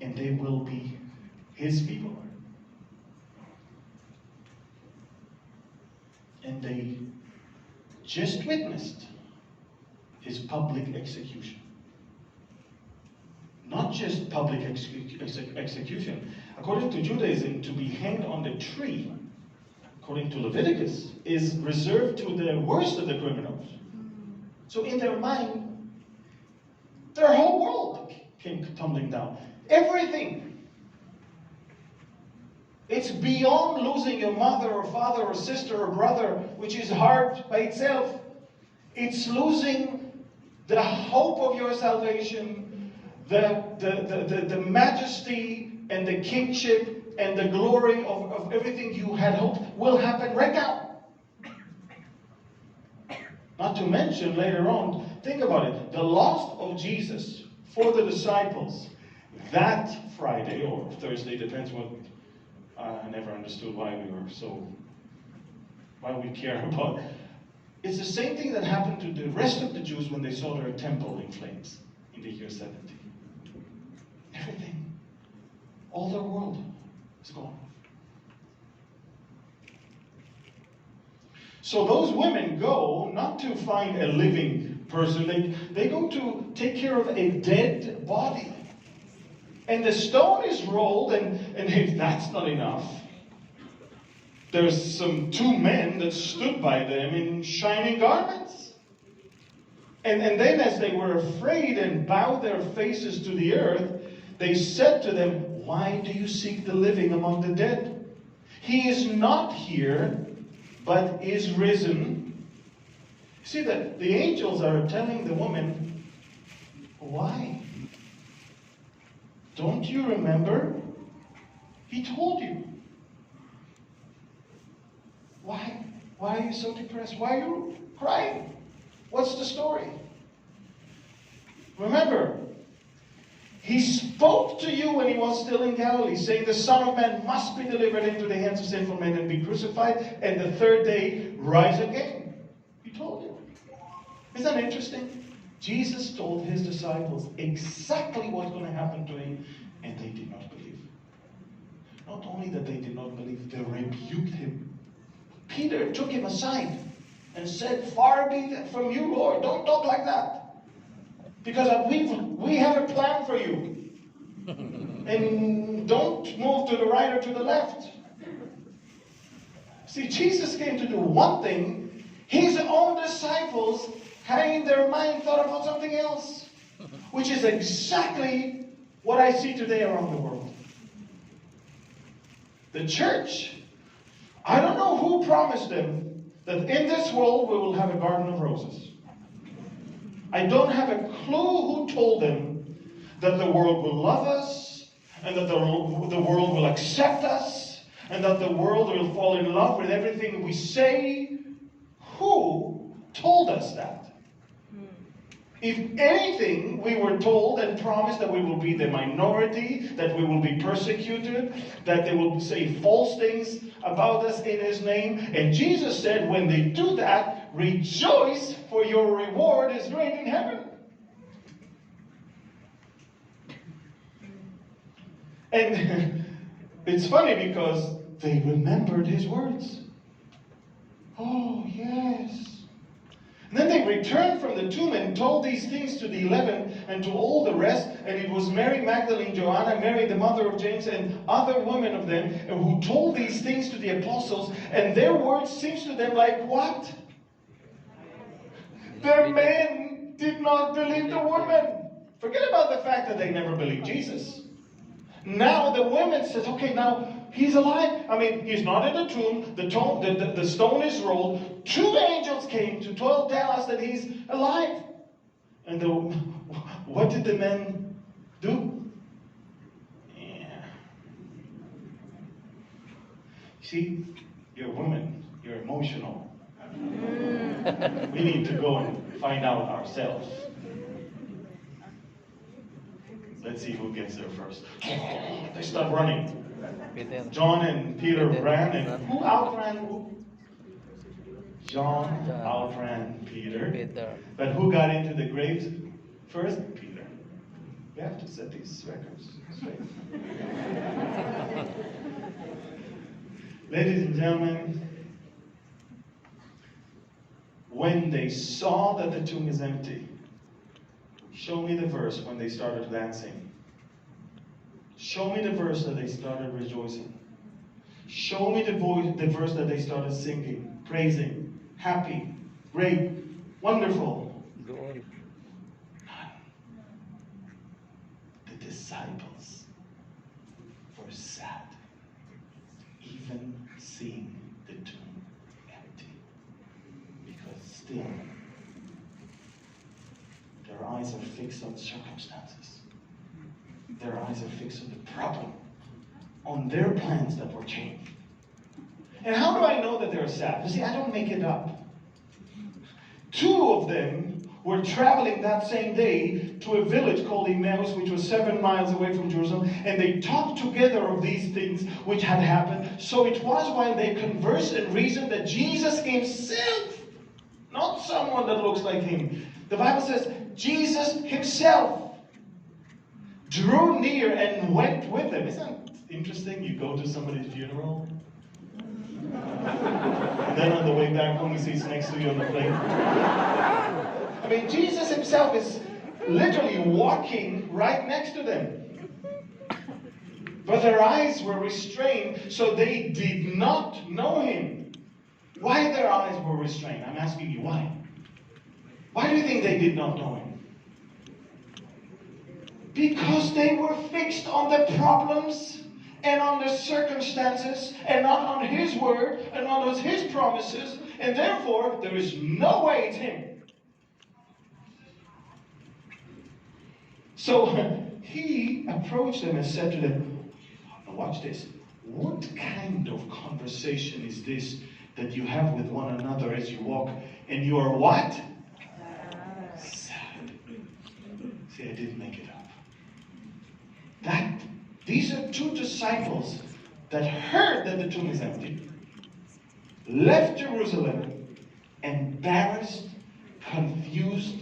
and they will be his people. And they just witnessed his public execution. Not just public execution. According to Judaism, to be hanged on the tree, according to Leviticus, is reserved to the worst of the criminals. So in their mind, their whole world came tumbling down. Everything. It's beyond losing your mother or father or sister or brother, which is hard by itself. It's losing the hope of your salvation, the majesty and the kingship and the glory of everything you had hoped will happen right now. Not to mention later on, think about it, the loss of Jesus for the disciples that Friday or Thursday, depends what, I never understood why we care about. It's the same thing that happened to the rest of the Jews when they saw their temple in flames in the year 70. Everything, all their world is gone. So those women go not to find a living person, they go to take care of a dead body. And the stone is rolled, and if that's not enough, there's two men that stood by them in shining garments. And then as they were afraid and bowed their faces to the earth, they said to them, "Why do you seek the living among the dead? He is not here, but is risen." See that the angels are telling the woman, why? Don't you remember? He told you. Why? Why are you so depressed? Why are you crying? What's the story? Remember, he spoke to you when he was still in Galilee, saying the Son of Man must be delivered into the hands of sinful men and be crucified, and the third day rise again. He told you. Isn't that interesting? Jesus told his disciples exactly what's going to happen to him, and they did not believe. Not only that they did not believe, they rebuked him. Peter took him aside and said, "Far be that from you, Lord. Don't talk like that. Because we have a plan for you. And don't move to the right or to the left." See, Jesus came to do one thing. His own disciples, having in their mind, thought about something else. Which is exactly what I see today around the world. The church, I don't know who promised them that in this world we will have a garden of roses. I don't have a clue who told them that the world will love us, and that the world will accept us, and that the world will fall in love with everything we say. Who told us that? If anything, we were told and promised that we will be the minority, that we will be persecuted, that they will say false things about us in his name. And Jesus said, when they do that, rejoice, for your reward is great in heaven. And it's funny because they remembered his words. Oh, yes. And then they returned from the tomb and told these things to the 11 and to all the rest. And it was Mary Magdalene, Joanna, Mary the mother of James, and other women of them who told these things to the apostles. And their words seems to them like what? The men did not believe the women. Forget about the fact that they never believed Jesus. Now the women says, okay, now he's alive. I mean, he's not in the tomb. The stone is rolled. 2 angels came to tell us that he's alive. And what did the men do? Yeah. See, you're a woman. You're emotional. We need to go and find out ourselves. Let's see who gets there first. They start running. John and Peter ran, and who outran who? John outran Peter. But who got into the grave first? Peter. We have to set these records straight. Ladies and gentlemen, when they saw that the tomb is empty, show me the verse when they started dancing. Show me the verse that they started rejoicing. Show me the verse that they started singing, praising, happy, great, wonderful. Go on. The disciples were sad, even seeing the tomb empty, because still their eyes are fixed on circumstances. Their eyes are fixed on the problem, on their plans that were changed. And how do I know that they're sad? You see, I don't make it up. Two of them were traveling that same day to a village called Emmaus, which was 7 miles away from Jerusalem, and they talked together of these things which had happened. So it was while they conversed and reasoned that Jesus himself, not someone that looks like him, the Bible says Jesus himself drew near and went with them. Isn't that interesting? You go to somebody's funeral, and then on the way back home, he sits next to you on the plane. I mean, Jesus himself is literally walking right next to them. But their eyes were restrained, so they did not know him. Why their eyes were restrained? I'm asking you, why? Why do you think they did not know him? Because they were fixed on the problems and on the circumstances, and not on his word, and on his promises, and therefore there is no way it's him. So he approached them and said to them, now watch this, what kind of conversation is this that you have with one another as you walk, and you are what? Sad. See, I didn't make it up. These are two disciples that heard that the tomb is empty, left Jerusalem, embarrassed, confused,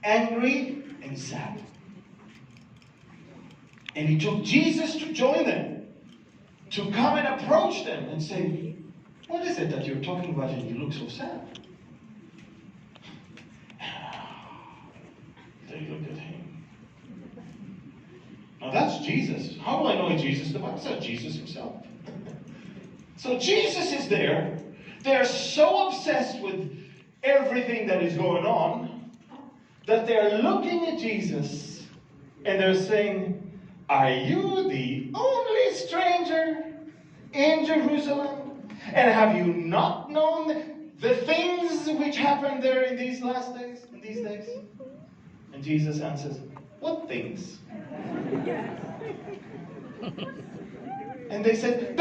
angry, and sad. And he took Jesus to join them, to come and approach them and say, what is it that you're talking about and you look so sad? They looked at him. Now that's Jesus. How do I know it's Jesus? The Bible says Jesus himself. So Jesus is there. They're so obsessed with everything that is going on that they're looking at Jesus and they're saying, are you the only stranger in Jerusalem? And have you not known the things which happened there in these last days, in these days? And Jesus answers, what things? And they said,